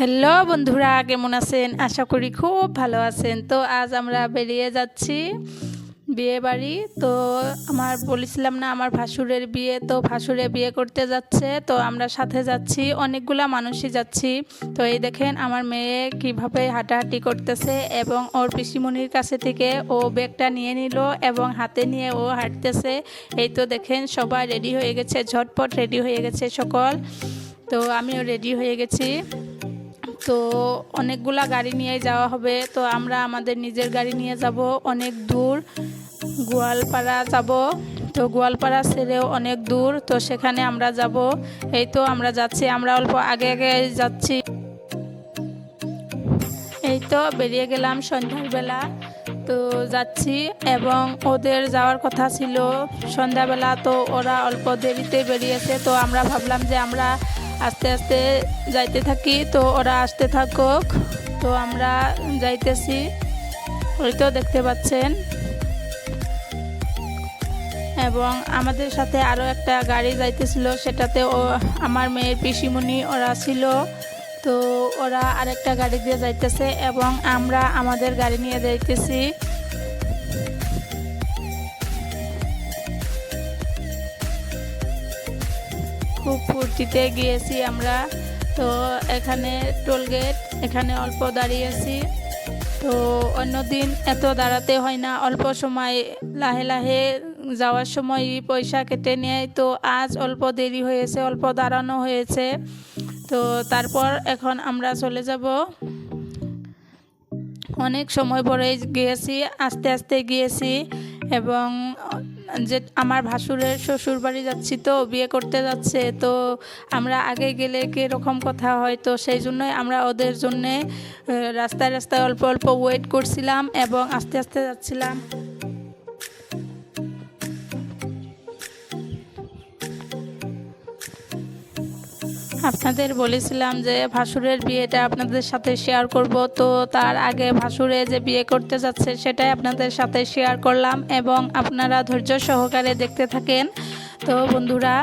Hello বন্ধুরা, কেমন আছেন? আশা করি খুব ভালো আছেন। তো আজ আমরা বেরিয়ে যাচ্ছি বিয়ে বাড়ি। তো আমার বলেছিলাম না আমার ভাসুরের বিয়ে, তো ভাসুরে বিয়ে করতে যাচ্ছে, তো আমরা সাথে যাচ্ছি, অনেকগুলা মানুষই যাচ্ছি। তো এই দেখেন আমার মেয়ে কিভাবে হাঁটাহাঁটি করতেছে এবং ওর পিসিমণির কাছে থেকে ও ব্যাগটা নিয়ে নিল এবং হাতে নিয়ে ও হাঁটতেছে। এই তো দেখেন সবাই রেডি হয়ে গেছে, ঝটপট রেডি হয়ে গেছে সকল। তো আমিও রেডি হয়ে গেছি। তো অনেকগুলা গাড়ি নিয়ে যাওয়া হবে, তো আমরা আমাদের নিজের গাড়ি নিয়ে যাব অনেক দূর, গোয়ালপাড়া যাব। তো গোয়ালপাড়া ছেড়েও অনেক দূর, তো সেখানে আমরা যাব। এই তো আমরা যাচ্ছি, আমরা অল্প আগে আগে যাচ্ছি। এই তো বেরিয়ে গেলাম সন্ধ্যাবেলা, তো যাচ্ছি এবং ওদের যাওয়ার কথা ছিল সন্ধ্যাবেলা, তো ওরা অল্প দেরিতে বেরিয়েছে। তো আমরা ভাবলাম যে আমরা আস্তে আস্তে যাইতে থাকি, তো ওরা আসতে থাকুক। তো আমরা যাইতেছি, ওই তো দেখতে পাচ্ছেন। এবং আমাদের সাথে আরও একটা গাড়ি যাইতেছিল, সেটাতে ও আমার মেয়ের পিসিমণি ওরা ছিল। তো ওরা আরেকটা গাড়ি দিয়ে যাইতেছে এবং আমরা আমাদের গাড়ি নিয়ে যাইতেছি। খুব ফুর্তিতে গিয়েছি আমরা। তো এখানে টোলগেট, এখানে অল্প দাঁড়িয়েছি। তো অন্যদিন এত দাঁড়াতে হয় না, অল্প সময় লাহে লাহে যাওয়ার সময় পয়সা কেটে নেয়। তো আজ অল্প দেরি হয়েছে, অল্প দাঁড়ানো হয়েছে। তো তারপর এখন আমরা চলে যাব। অনেক সময় পরে গিয়েছি, আস্তে আস্তে গিয়েছি। এবং যে আমার ভাসুরের শ্বশুর বাড়ি যাচ্ছি, তো বিয়ে করতে যাচ্ছে, তো আমরা আগে গেলে কীরকম কথা হয়, তো সেই জন্যই আমরা ওদের জন্যে রাস্তায় রাস্তায় অল্প অল্প ওয়েট করছিলাম এবং আস্তে আস্তে যাচ্ছিলাম। আপনাদের বলেছিলাম যে ভাসুরের বিয়েটা আপনাদের সাথে শেয়ার করব, তো তার আগে ভাসুরে যে বিয়ে করতে যাচ্ছে সেটাই আপনাদের সাথে শেয়ার করলাম এবং আপনারা ধৈর্য সহকারে দেখতে থাকেন। তো বন্ধুরা,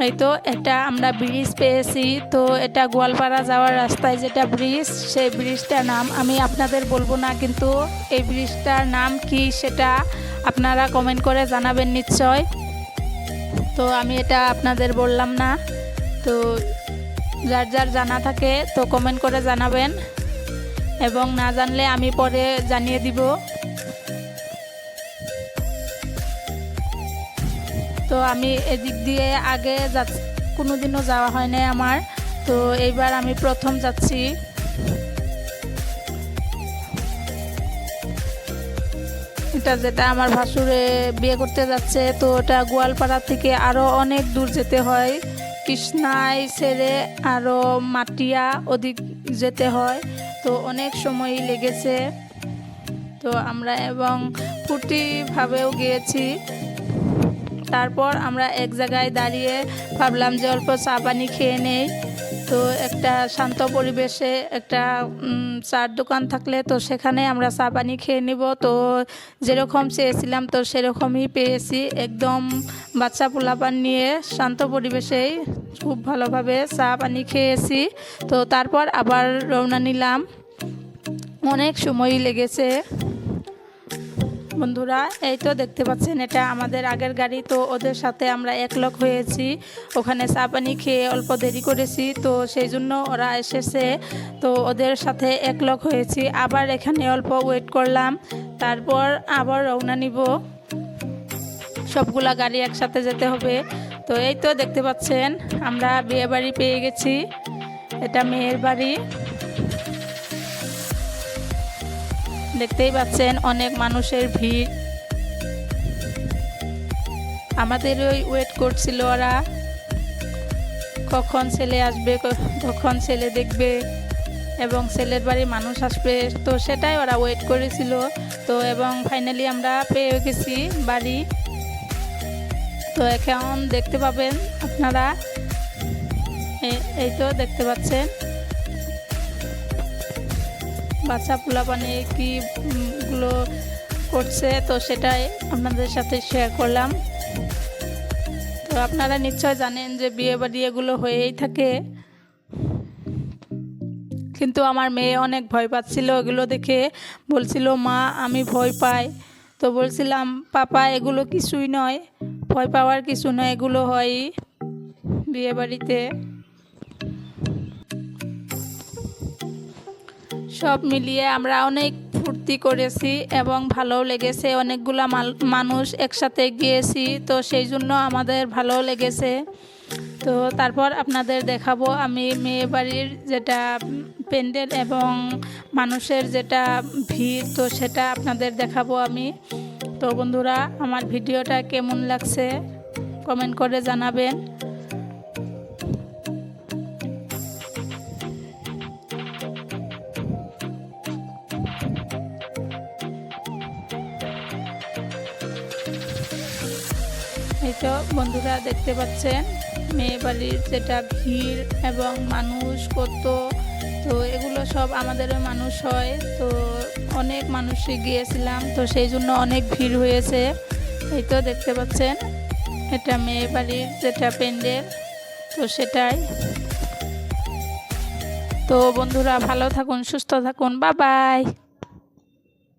এই তো এটা আমরা ব্রিজ পেয়েছি। তো এটা গোয়ালপাড়া যাওয়ার রাস্তায় যেটা ব্রিজ, সেই ব্রিজটার নাম আমি আপনাদের বলবো না, কিন্তু এই ব্রিজটার নাম কি সেটা আপনারা কমেন্ট করে জানাবেন নিশ্চয়। তো আমি এটা আপনাদের বললাম না। তো যার যার জানা থাকে তো কমেন্ট করে জানাবেন এবং না জানলে আমি পরে জানিয়ে দিব। তো আমি এদিক দিয়ে আগে কোনোদিনও যাওয়া হয় না আমার, তো এইবার আমি প্রথম যাচ্ছি। এটা যেটা আমার ভাসুরে বিয়ে করতে যাচ্ছে, তো ওটা গোয়ালপাড়া থেকে আরও অনেক দূর যেতে হয়, কৃষ্ণাই ছেড়ে আরও মাটিয়া ওদিক যেতে হয়। তো অনেক সময়ই লেগেছে। তো আমরা এবং ফুর্তিভাবেও গিয়েছি। তারপর আমরা এক জায়গায় দাঁড়িয়ে ভাবলাম যে অল্প চা পানি খেয়ে নেই। তো একটা শান্ত পরিবেশে একটা চার দোকান থাকলে তো সেখানে আমরা চা পানি খেয়ে নিব। তো যেরকম চেয়েছিলাম তো সেরকমই পেয়েছি, একদম বাচ্চা পোলাপান নিয়ে শান্ত পরিবেশেই খুব ভালোভাবে চা পানি খেয়েছি। তো তারপর আবার রওনা নিলাম, অনেক সময়ই লেগেছে। বন্ধুরা, এই তো দেখতে পাচ্ছেন এটা আমাদের আগের গাড়ি, তো ওদের সাথে আমরা একলগ হয়েছি, ওখানে চা পানি খেয়ে অল্প দেরি করেছি, তো সেই জন্য ওরা এসেছে, তো ওদের সাথে একলগ হয়েছি। আবার এখানে অল্প ওয়েট করলাম, তারপর আবার রওনা নিব, সবগুলা গাড়ি একসাথে যেতে হবে। তো এই তো দেখতে পাচ্ছেন আমরা বিয়ে বাড়ি পেয়ে গেছি, এটা মেয়ের বাড়ি। দেখতেই পাচ্ছেন অনেক মানুষের ভিড়, আমাদের ওই ওয়েট করছিল ওরা, কখন ছেলে আসবে, কখন ছেলে দেখবে এবং ছেলের বাড়ি মানুষ আসবে, তো সেটাই ওরা ওয়েট করেছিল। তো এবং ফাইনালি আমরা পেয়ে গেছি বাড়ি। তো এখন দেখতে পাবেন আপনারা, এই তো দেখতে পাচ্ছেন বাচ্চা পোলাপানে কীগুলো করছে, তো সেটাই আপনাদের সাথে শেয়ার করলাম। তো আপনারা নিশ্চয় জানেন যে বিয়ে বাড়ি এগুলো হয়েই থাকে। কিন্তু আমার মেয়ে অনেক ভয় পাচ্ছিল, এগুলো দেখে বলছিল মা আমি ভয় পাই। তো বলছিলাম পাপা এগুলো কিছুই নয়, ভয় পাওয়ার কিছু নয়, এগুলো হয় বিয়েবাড়িতে। সব মিলিয়ে আমরা অনেক ফুর্তি করেছি এবং ভালোও লেগেছে, অনেকগুলা মানুষ একসাথে গিয়েছি, তো সেই জন্য আমাদের ভালো লেগেছে। তো তারপর আপনাদের দেখাবো আমি মেয়ে বাড়ির যেটা প্যান্ডেল এবং মানুষের যেটা ভিড়, তো সেটা আপনাদের দেখাবো আমি। তো বন্ধুরা আমার ভিডিওটা কেমন লাগছে কমেন্ট করে জানাবেন। এই তো বন্ধুরা দেখতে পাচ্ছেন মেয়ে বাড়ির যেটা ভিড় এবং মানুষ কত, তো এগুলো সব আমাদেরও মানুষ হয়, তো অনেক মানুষই গিয়েছিলাম, তো সেই জন্য অনেক ভিড় হয়েছে। এই তো দেখতে পাচ্ছেন এটা মেয়ে বাড়ির যেটা প্যান্ডেল, তো সেটাই। তো বন্ধুরা ভালো থাকুন, সুস্থ থাকুন, বাই বাই।